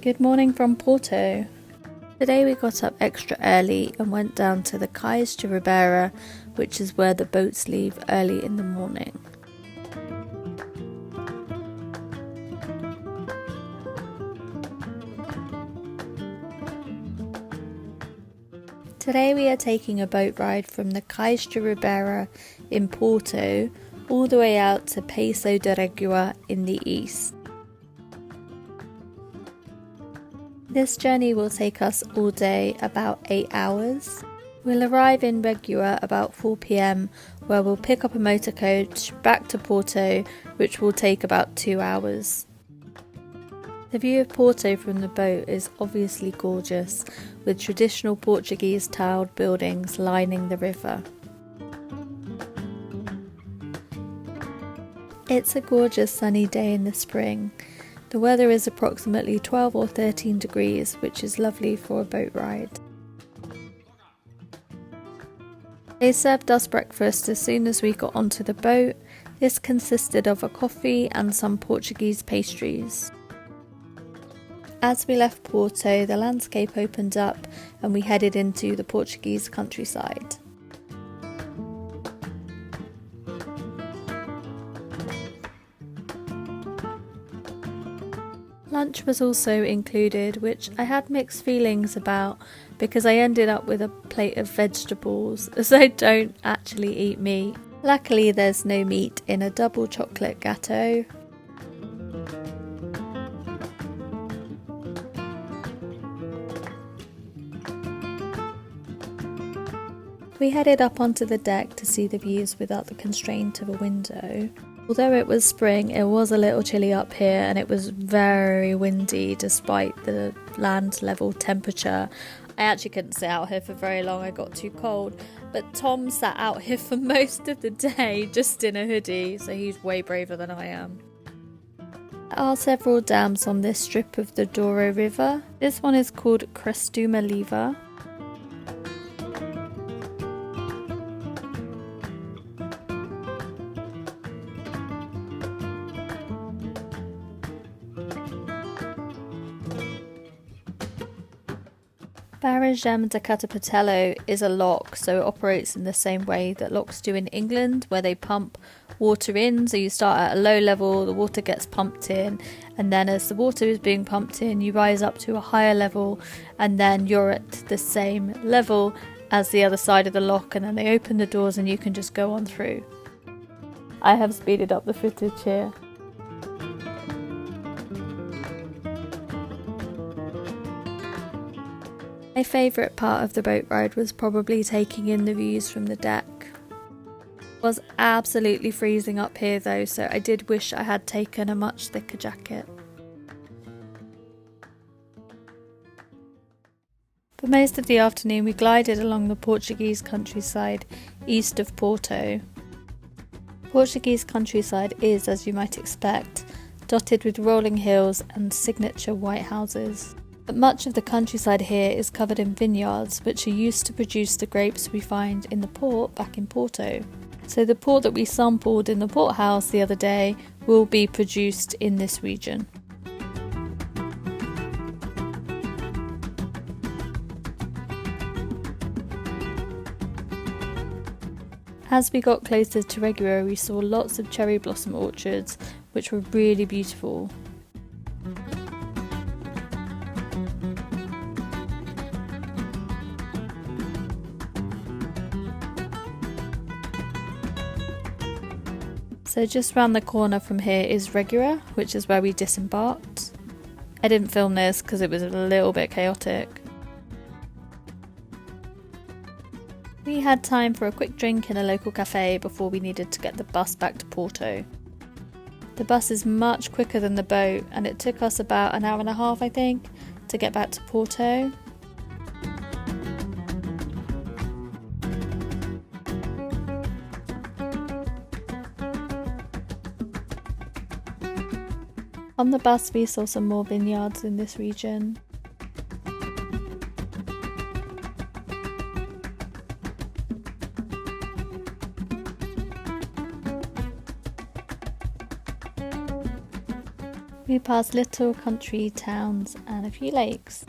Good morning from Porto. Today we got up extra early and went down to the Cais de Ribeira, which is where the boats leave early in the morning. Today we are taking a boat ride from the Cais de Ribeira in Porto all the way out to Paço de Regua in the east. This journey will take us all day, about 8 hours. We'll arrive in Regua about 4 p.m, where we'll pick up a motor coach back to Porto, which will take about 2 hours. The view of Porto from the boat is obviously gorgeous, with traditional Portuguese tiled buildings lining the river. It's a gorgeous sunny day in the spring. The weather is approximately 12 or 13 degrees, which is lovely for a boat ride. They served us breakfast as soon as we got onto the boat. This consisted of a coffee and some Portuguese pastries. As we left Porto, the landscape opened up and we headed into the Portuguese countryside. Lunch was also included, which I had mixed feelings about because I ended up with a plate of vegetables as I don't actually eat meat. Luckily there's no meat in a double chocolate gâteau. We headed up onto the deck to see the views without the constraint of a window. Although it was spring, it was a little chilly up here and it was very windy despite the land level temperature. I actually couldn't sit out here for very long, I got too cold. But Tom sat out here for most of the day just in a hoodie, so he's way braver than I am. There are several dams on this strip of the Douro River. This one is called Crestuma Leva. Barragem de Catapatello is a lock, so it operates in the same way that locks do in England, where they pump water in. So you start at a low level, the water gets pumped in, and then as the water is being pumped in, you rise up to a higher level, and then you're at the same level as the other side of the lock, and then they open the doors and you can just go on through. I have speeded up the footage here. My favourite part of the boat ride was probably taking in the views from the deck. It was absolutely freezing up here though, so I did wish I had taken a much thicker jacket. For most of the afternoon we glided along the Portuguese countryside east of Porto. Portuguese countryside is, as you might expect, dotted with rolling hills and signature white houses. But much of the countryside here is covered in vineyards, which are used to produce the grapes we find in the port back in Porto. So the port that we sampled in the port house the other day will be produced in this region. As we got closer to Regua, we saw lots of cherry blossom orchards, which were really beautiful. So just round the corner from here is Regua, which is where we disembarked. I didn't film this because it was a little bit chaotic. We had time for a quick drink in a local cafe before we needed to get the bus back to Porto. The bus is much quicker than the boat and it took us about an hour and a half, I think, to get back to Porto. On the bus we saw some more vineyards in this region. We passed little country towns and a few lakes.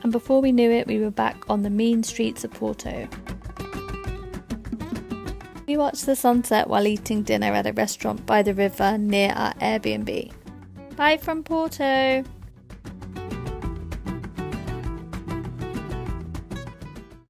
And before we knew it, we were back on the mean streets of Porto. We watched the sunset while eating dinner at a restaurant by the river near our Airbnb. Bye from Porto!